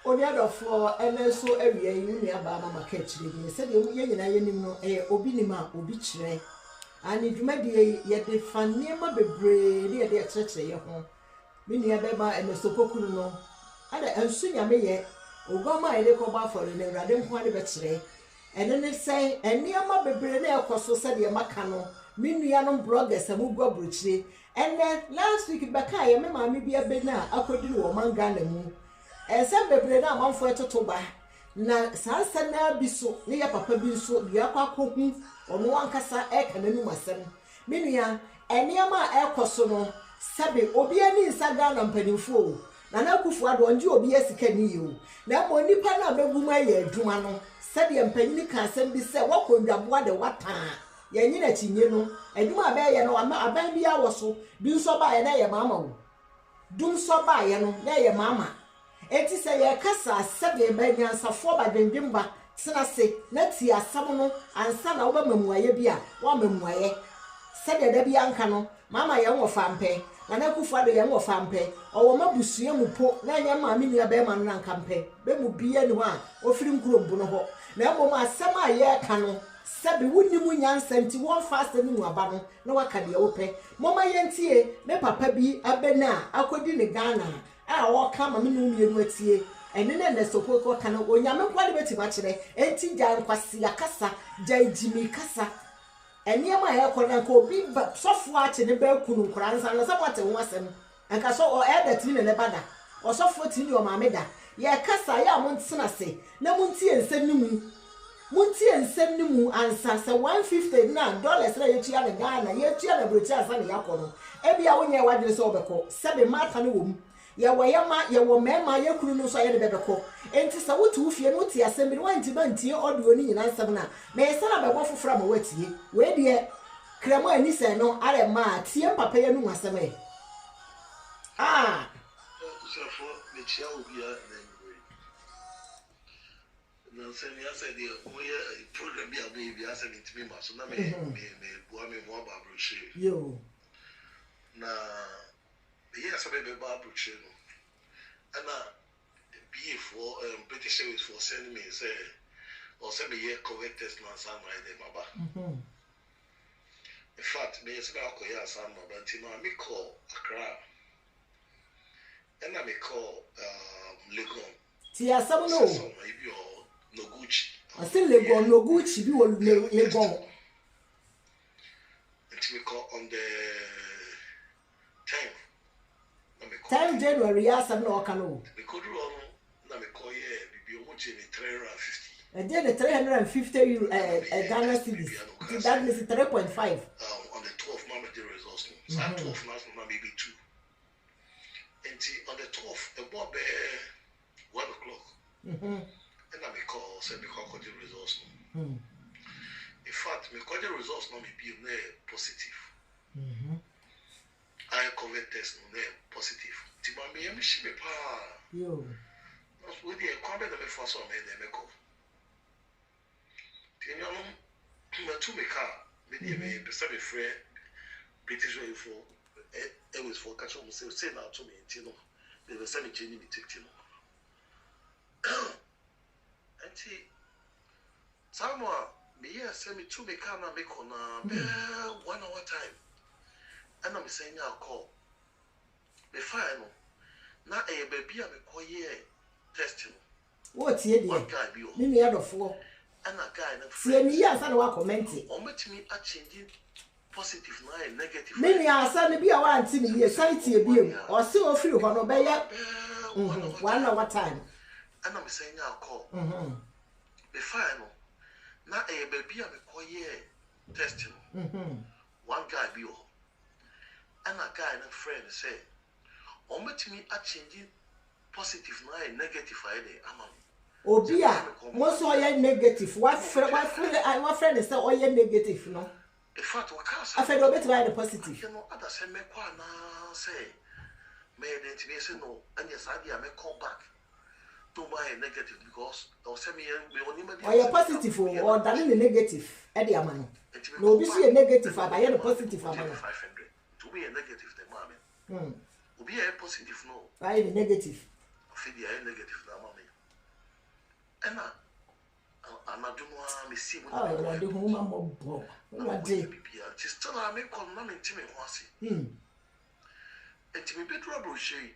on the other floor, and then so every year you near Bama catch me. Said you and I know a obinima, obitre. And if you may be yet the fan near my bebre near the church, your home. Mini abeba and the sopoku no. And soon I may yet, Ogama and the coba for the Radem Quadi Betre. And then they say, and near my bebre near Cosso said your macano, Minianum bloggers and Mugo Brucci. And then last week, Bakaya, my mammy be a bena, I could do a man gun. And some bebre now, one for a toba. Na sansa na biso ne ya papa bi so bia kwa kohu omo ankasa e kana nu masem menua eniama e koso no sabe obi ani nsaga na mpanimfo na na kufu ado onje obi asika ni yo na mo nipa na bebu ma ye adwuma no sabe mpanyini ka asem bi se wakondwaboa de wata ye nyina kinye no adwuma ba ye no aban bia wo so bi nso ba ye na ye mama wo dum so ba ye no na ye mama enti se ye kasa sebe banyansafo ba dwendwemba tena se na ti asam no ansa na wo ba mamuaye bia wo mamuaye sebe da bia anka no mama ye wo fampe na kufu ado ye wo fampe owo mabusua mu po na nya ma me nua be ma no anka mpe be mu bia ni ho a ofiri nkurombu no ho na mo ma asam a ye ka no sebe wonni mu nyansa nti won fast ni mu aba no na waka de wo pe moma ye ntie me papa bi abena akodi ni Ghana a wo kama me no mienu atie ene na sopoko kana onyame kwade beti ma kire enti gya nkwasi akasa gya ijimi kasa ene ma he kona ko bi sofo ache ne ba kunu nkura nsa na sapate ho asem anka so o eda ti ne bada o sofo ti ni o ma meda ye kasa ya mo ntena se na mo ntie nsem ni mu muntie nsem ni mu ansa se $150 na ye tua ne Ghana ye tua na brochi asa ne yakono e bia wonye wadire so obeko sebe mata ne wom ye woyama ye wo mema ye kunu no so ye de bebeko enti se wotu fie no ti asem bi wanti bantie audio ni nyina nsem na me yesa na bebo fofora ma watie we de kremo ani se no are ma tie papa ye nu asem e so for me chia obia na say me say the program bi abi asa me ntimi ma so na me boa me mo ba broche yo na yes baby ba broche no ana be for British Airways for send me say or send me here correct test na some right there baba in fact me say ba ko ya some baba ntino me call Accra and I me call Legon ti asam no so maybe Noguchi. I say Legon Noguchi bi wo Legon. Until we call on the 10th. 10 January asam no okano. We could run na me call here bibi omo je 350. And then the 350 euro Ghana cedis. That means 3.5. On the 12th mama the results. So 12th now maybe 2. And on the 12th about 1 o'clock. And I may call, say, me call the results. In fact, me call the results now, me be positive. I COVID test no positive. Tima me am she me pa. Yo. No, we dey come be the first one me dey me call. Ti no me to me car, me dey me be say me free British way for it was for catch on say now to me ti no. They say me change me take ti no. Enti Samoa me here say me to me car na me kona 1 hour time. And I'm saying I'll call. Me fire no. Na baby me call here testing. What ye dey? One guy be o. Me head of 4. And a guy na See me here say wa comment. O met me a changing positive na negative. Me me asa ne bia wa anti ne here site e biem. O se o free ho no be ya 1 hour time. And I'm saying I'll call. Me fire no. Na baby me call here testing. One guy be o. And a guy and a friend say, "O met me a changing positive na negative Friday." Obia, most all ye negative. What friend is all ye negative, no? In fact, what can't I feel a bit by the positive. You know, other say me kwa na say, me identify say no, and yes, I may come back to my negative because or say me only me. Or you positive or than the negative. Eddie Amano. No, be see a negative, but I am positive. 500 to be a negative, the moment. Will be a positive no. I am negative. afei deɛ negative na ama me ɛna anadwo me see mo oh la de hu ma mo bo la de bibia ti still a me kɔ na me ntimi ho ase enti me bedura bro hye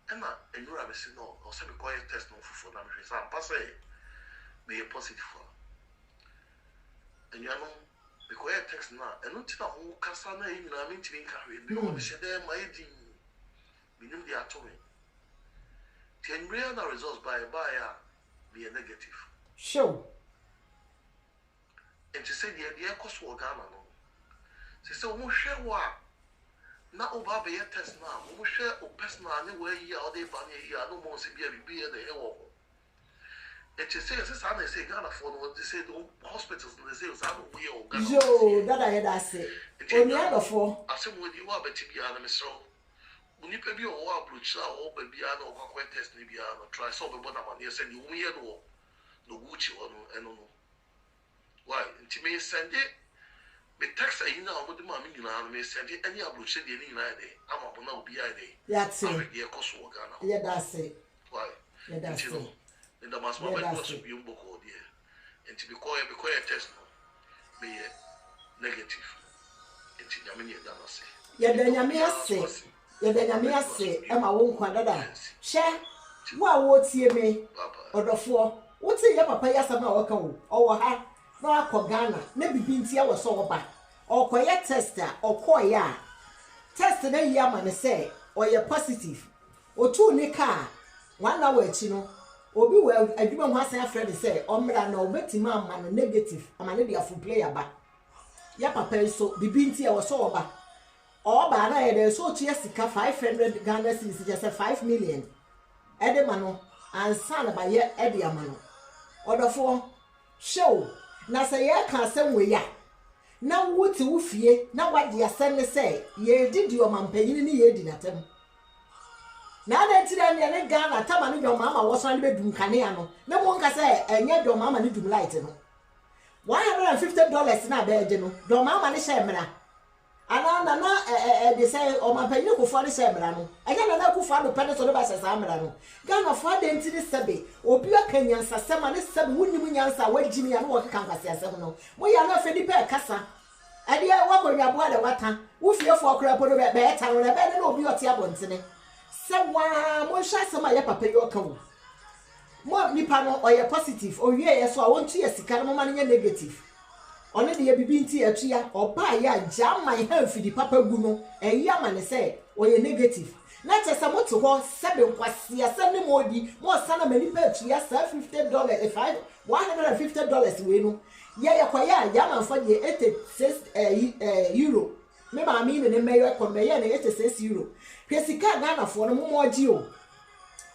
ɛna enura me se no o se me kɔ yɛ test no fufu na me hwɛ sa ampa sɛ me yɛ positive enyano me kɔ yɛ test na ɛno ti na ho kasa na yi nyina me ntimi nka hwɛ bi no me hyɛ dɛ ma yɛ din minim de ato me ti enwia na results by a me yɛ negative show enti sɛ deɛ ɛkɔ so Ghana no sɛ wo hwɛ wo a na oba be yɛ test na wo hwɛ o personal ne wo yi a o de ba ne yi a no mo se bia bibi e de ɛwɔ ho enti sɛ sa na sɛ Ghana for no they say the hospitals they say sa no wo yɛ o Ghana yo dada yɛ da se oni adofo asɛ mo di wo abeti bia na mesrɛ unipa bi o wo approach a wo ba bia na o kwakɔ test ne bia no try so be bona ma ne sɛ ni wo yɛ no no guchi ono eno no why nti me send it me text ayi na o de ma me nyina me send it any approach de ni nyina de ama bona obi ai de ya ti ye koso wo Ghana ye da se why ye da se in the mass moment was be mboko de nti because ye test no me ye negative nti nyame ne da na se ye da nyame ase ye da nyame ase e ma wo nkwa dada hye wo a wo tie me odofo wo tie ye papa ya sama wo ka wo owo ha na akọ Ghana na bibi ntia wo so wo ba okoye test a okoye a test na yi ama ne se oye positive otu ni ka 1 hour achi no obi we adwuma ho asan afre de se omra na obetima ama no negative ama ne dia full player ba ya papa so bibi ntia wo so wo ba o ba na ye de so tie sika 500 Ghana cedis just 5 million ede ma no ansa na ba ye ede ama no odofo show na say ye kan asem we ya na wuti wo fie na wade asem ne say ye didi o mampanyin ni ye di natem na na tira ne Ghana tama ne dwom mama wo so ne bedum kane ya no ne mo nka say enye dwom mama ne dum light no $150 na ba eje no dwom mama ne hye mra ana na de say o mampanyin ko fo ne hye mra no enye na ku fo do pene so ne ba hye sa mra no Ghana fo de ntiri sebe obi akanyansa sema ne sebe wunnim nyansa wagimi ya no wo keka nkwase asem no mo ya na fedi pe kasa ade wa konwa bo ade wata wo fiefo okra podo be eta no be ne obi ote abontene se wa mo hwa sema ya papa yo ka wo mo nipa no oye positive o wie ye so a wontu ye sika no ma no negative one de ye bibi nti atua oba ya jaman ha fidi papa gu no eya ma ne se oye negative na chese moto ho sebe nkwase asem ne modi mo sana mani pa atua $50 $150 we no ye kwaya ya manfa de 86 euro me ma mi ne meyo ko me ye ne 86 euro pesika Ghana fo no mo oji o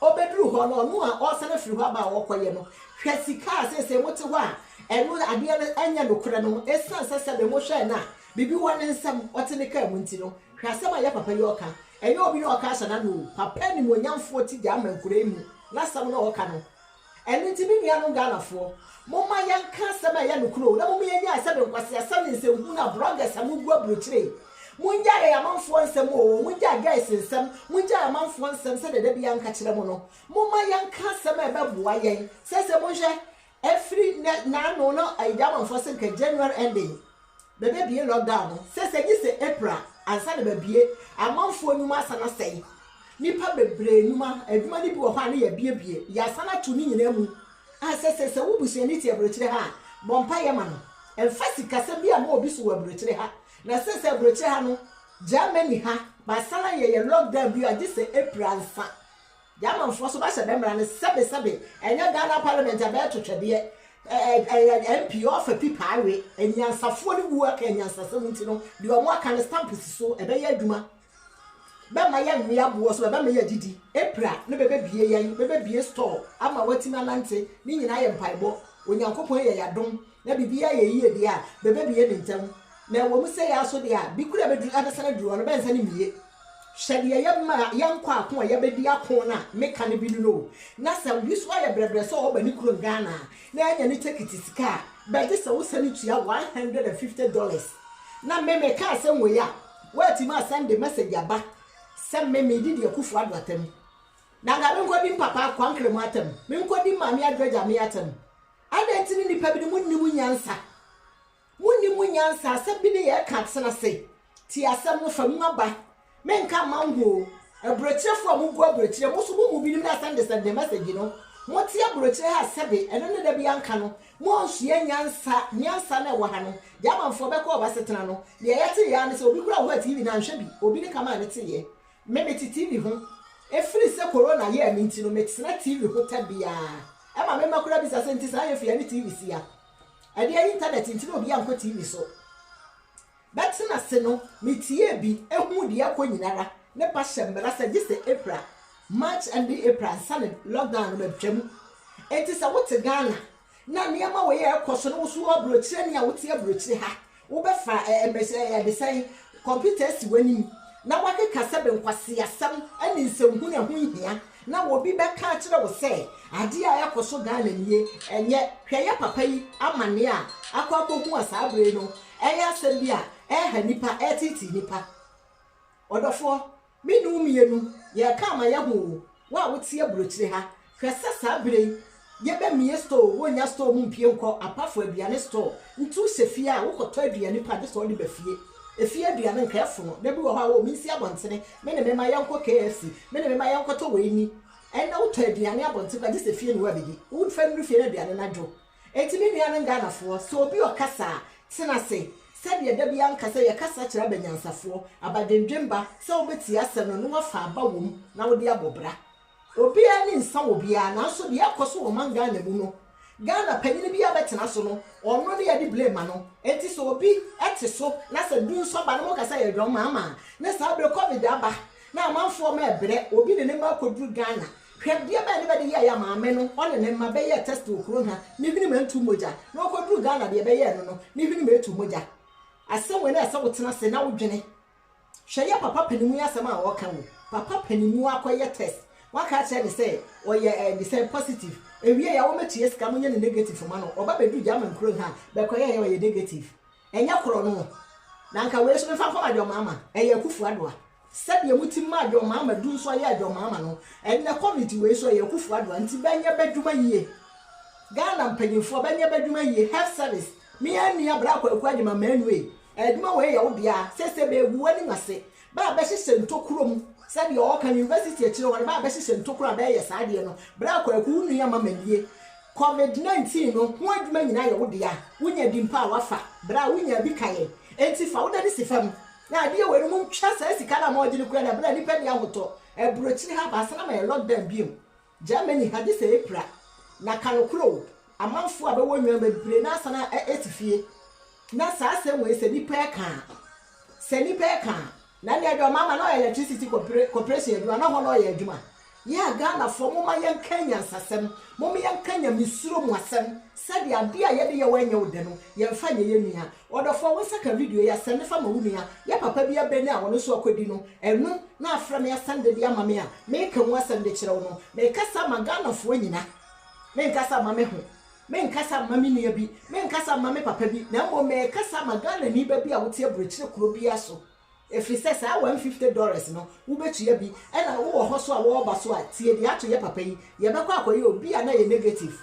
obedru ho no no a o sana firi ho ba wo koye no pesika asese moto ho a enu ade anya no kura no esan sebe mo hwe na bibi wo ne nsam otene ka mu nti no hwasema ya papa yo ka enye obi no ka sana no papa ni mo nyamfo ti ja mankura mu na sam no oka no enu nti bi nua no Ghana fo mo ma yanka sema ya no kuro na mo yenya sebe nkwase asam nse hu na bloggers amugu abrochire munja ya manfo nsem o munja guys nsem munja ya manfo nsem se de bi yanka kire mo no mo ma yanka sema e beboa yen sese mo hwe every na no no aija manfo se ka January ending bebe bi lockdown sese gi se April ansa de bebie amanfo nyuma asana sei nipa bebre nyuma aduma ni bi wo ha na ya biebie ya asana tu ni nyina mu asese wo busuani ti abrochire ha bompa ye ma no emfasi kasa bi a ma obi so wo abrochire ha na sese abrochire ha no Germany ha ba sana ye lockdown bi a gi se April ansa Germanfo so ba se bemra ne sebe enya Ghana parliament abetotwede MP of people awe enyansafo ni wu aka enyansasem nti no de omo aka ne stamp so ebe ya aduma be ma ya nwia bo so be ma ya didi April ne bebe bie store ama watima nante ni nyina ye mpaibo onyankopon ye yadom na bibia ye yie de a bebe bie ne ntam na wo mu se ya so de a bi kura be du adasana duro no be nsa ne miye hwede ye ma yankwa akon ye be di akon na meka ne bi no na sa wi so ya brebre so oba ni kuro Ghana na anya ni ticket sika be de se wo sani tua $150 na me ka se wo ya wati ma send the message aba se me didi akufu adoatam na ga me nkodi papa kwankre mu atam me nkodi maami adwaja me atam adenti ni nipa bi munni munyansa sabi ne ye ka tsena se ti asam no fam aba me nka mango abrochefo mu go abrochire mo so mu bi ni na sande message no mo ti abrochire ha sebe eno ne da bi anka no mo nsue nyansa na wo ha no jamanfo be ko obasetena no ye yete ya ne se obi kura ho TV na nhwe bi obi ne kama ne te ye me TV ho efiri se corona ye aminti no metena TV ho tabia e ma me makura bi sa senti sa ye fia ni TV sia ade ya internet nti no obi anko TV so betina se no metie bi ehu de akonyinara ne pa shembra sa gise April March and April sun lockdown no betwam enti sa wote Ghana na niama we ye ekoso no so abrochire ne a wote abrochire ha wo be fa emese ya de sai computers wani na wakeka sebe nkwase asam ani nsɛmhu ne ho hia na wo bi be ka kire wo sɛ ade a yakoso Ghana nie enye hweye papa yi amane a akwakohu asabre no ɛyɛ asɛm bi a ɛha nipa ɛtiti nipa odofo minu mienu ye ka ma ye ho wa wotie abrochire ha hwese sabre ye be mie store wonya store mu mpie nkɔ apafo aduane store ntu sefie a wokɔtɔ aduane pa de so de ba fie efie aduane nka efo no da bi wo ha wo minsi abontene me ne mema yankɔ KFC me ne mema yankɔ to weini ɛna wotɔ aduane abontene ba de sefie no wa begi wo fa nru fie na aduane na dwo etimi nua ne Ghanafoɔ so obi okasa tena se sɛdeɛ da bi ankasa yɛ kasa kyerɛ abanyansafoɔ abadendwemba sɛ wobɛti asɛ no no wafa aba wom na wode abobra obi ani nsa obi a na so de akoso wo man Ghana mu no Ghana panyin bi abetena so no ono ne yɛ de blame no enti so obi ete so na sɛ dun so ba no mo kasa yɛ dwom mama na sa bre covid aba na amanfo ma ebre obi ne ma koduru Ghana hwɛdeɛ ba ne ba de yɛ ya maame no ɔne ne ma bɛyɛ test okuro ha ne hwini ma ntu mogya na okoduru Ghana de bɛyɛ no ne hwini ma etu mogya asɛm we na asɛ wotena se na wodwene hwɛ papa panimu asɛm a wɔka wo papa panimu akɔyɛ test waka kye ne say oyɛ the same positive ewie ya wo metie sika munye ne negative ma no oba bedu jama nkro ha be koye ya oyɛ negative enya kro no na nka we so me fa fa mama ɛyɛ kufu adoa sɛde mutim ma adwo mama du so yɛ adwo mama no ɛne covid we so yɛ kufu adoa nti bɛnya badwuma yie Ghana mpanyimfo bɛnya badwuma yie health service me ania bra kwa kwa adwuma manue adwuma we yɛ wo bia sese be egu ani ngase ba bɛ hyehyɛ ntokuro sabi o kan university akire won ba hyehyɛ ntokuro ba yɛ saade no bra kwa ku nua mama nie covid-19 no ho adwuma nyina yɛ wo dia wonya dimpa a wafa bra wonya bi kaye enti fa wo da ne sifam na ade we no ntwa sa sika na ma ogine kura na bra nipa dia hoto ebrochiri ha ba sana ma yɛ lockdown biem Germany hadi sɛ April na kanokuro amanfo a bɛwɔ nwua bebre na sana etifie na sa asɛm we sɛ nipa ka na ne adwa mama na electricity corporation adwa na ho na yɛ adwuma ya Ghana fo mo ma yɛn kanya sasɛm mo me yɛn kanya misuro mu asɛm sɛde ade a yɛde yɛ wanya wode no yɛn fa nye yɛnua odofo wo saka video ya sɛne fa ma wunua ya papa bi abɛni a wɔno so akodi no ɛno na afra me asɛnde de ama me a me ka mu asɛnde kyerɛw no me kasa ma Ghana fo nyina me kasa ma me ho me nkasa ma me nua bi me nkasa ma me papa bi na mo me kasa ma Ghana ni ba bi a wote abrochire kuro bi aso if he says $150 no wo betua bi ena wo ho so a wo ba so a tie de ato ye papa yi ye be kwa akoye obi a na ye negative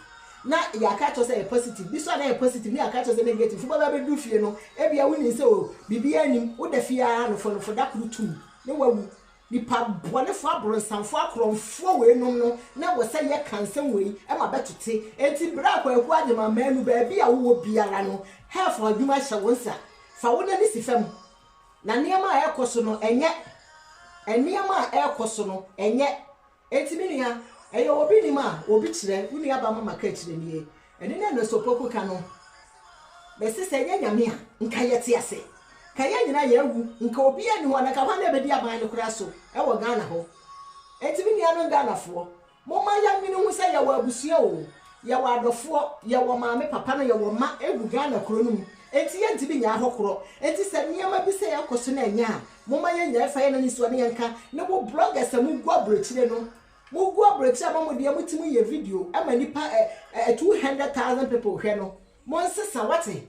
na ya ka to say positive this one na positive ni aka to say negative wo ba be du fie no e bia wo ni say o bibi anim wo da fie a no fo da kuru tum ne wawu ni pa bone fo abronsanfo akromfo we nom no na wo say ye kansen we e ma betote enti bra kwa aku adema manu ba bia wo biara no half adwuma hye wo nsa fa wo na ni sifam na niama a ekoso no enye eniama a ekoso no enye etimi nua eyo obi ni ma obi kire uni aba mama ka kire nie eni na no sopoku ka no be se se nyame a nka yete ase ka ye nyina ye awu nka obi ani ho na ka hwa na be di aban no kura so e wo Ghana ho etimi nua no Ghana fo mo ma ya nwini hu se ye wo abusua o ye wo adofo ye wo maame papa no ye wo ma egu Ghana kuro no enti ye ntibi nya ahokoro enti se niama bi se yakoso na nya moma ye nya fa ye na niso ne yanka ne bo bloggers amu gu abrochire no mo gu abrochire ma mo de amutimu ye video ama nipa 200,000 people hwe no mo nsesa wate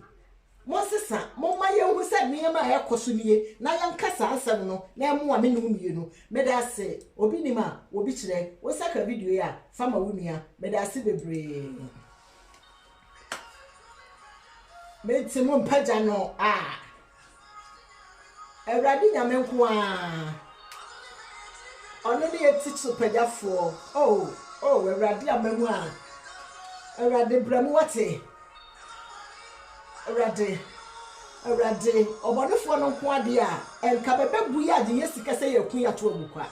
Monsesa momma ye hu se niema e koso nie na yanka sa asem no na emu a me no mienu meda se obi ni ma obi kire wo saka video ya fama wunua meda se bebre meti mo mpaja no Ewradi nyame nko ono ne yetichu pajafo ewradi amamu ewradi bramu wate Ewradi obonefo no nko ade a enka bebebu ya de yesika se yakun ya to abukwa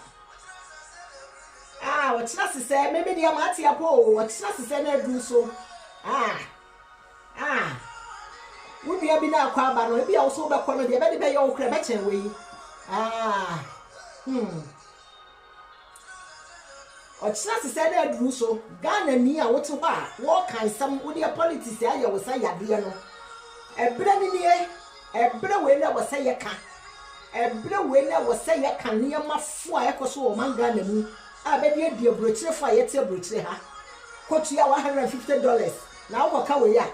wachina sise meme dia mate apo wachina sise na adu so Wunua bi na akwa aba no ebi a wo so be kono de be ye wo kra be chen we Ochina sise na adu so Ghana ni a wote ho a wo kan sam wo de politics aye wo sa yade no Ebre ni nie ebre we na wo sa ye ka ebre we na wo sa ye ka ne mafo a ekoso wo manga na mu a be de die brochire fo a ye te brochire ha kotua $150 na wo ka we ya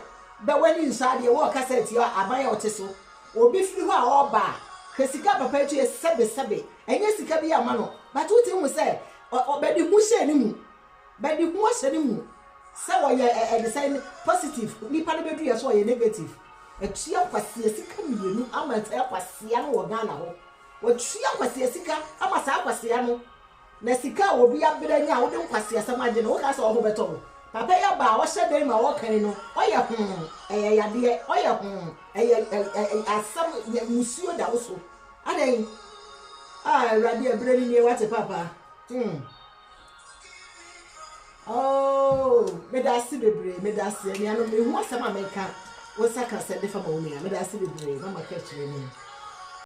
be wani inside wo ka set ya abaya oteso obi firi ho a oba kesika papa etu e sebe enye sika bi ama no but wo ti hu se be di hu hye ni mu be di hu hye ni mu se wo ye design positive ni pa no be du ye so ye negative etua kwase sika mienu ama ta kwase ya no wo Ghana ho wo tua kwase sika ama sa kwase ya no na sika obi abranya wo de kwase asam age no wo ka se wo ho beto papa ya ba wo hye den ma wo kan no oye yade oye asam musuo da wo so adan Ewradi ebrani ni wate papa medasi bebre medasi ni anu me hu asam America wo saka se de fa ma wo ni medasi bebre mama ka chire ni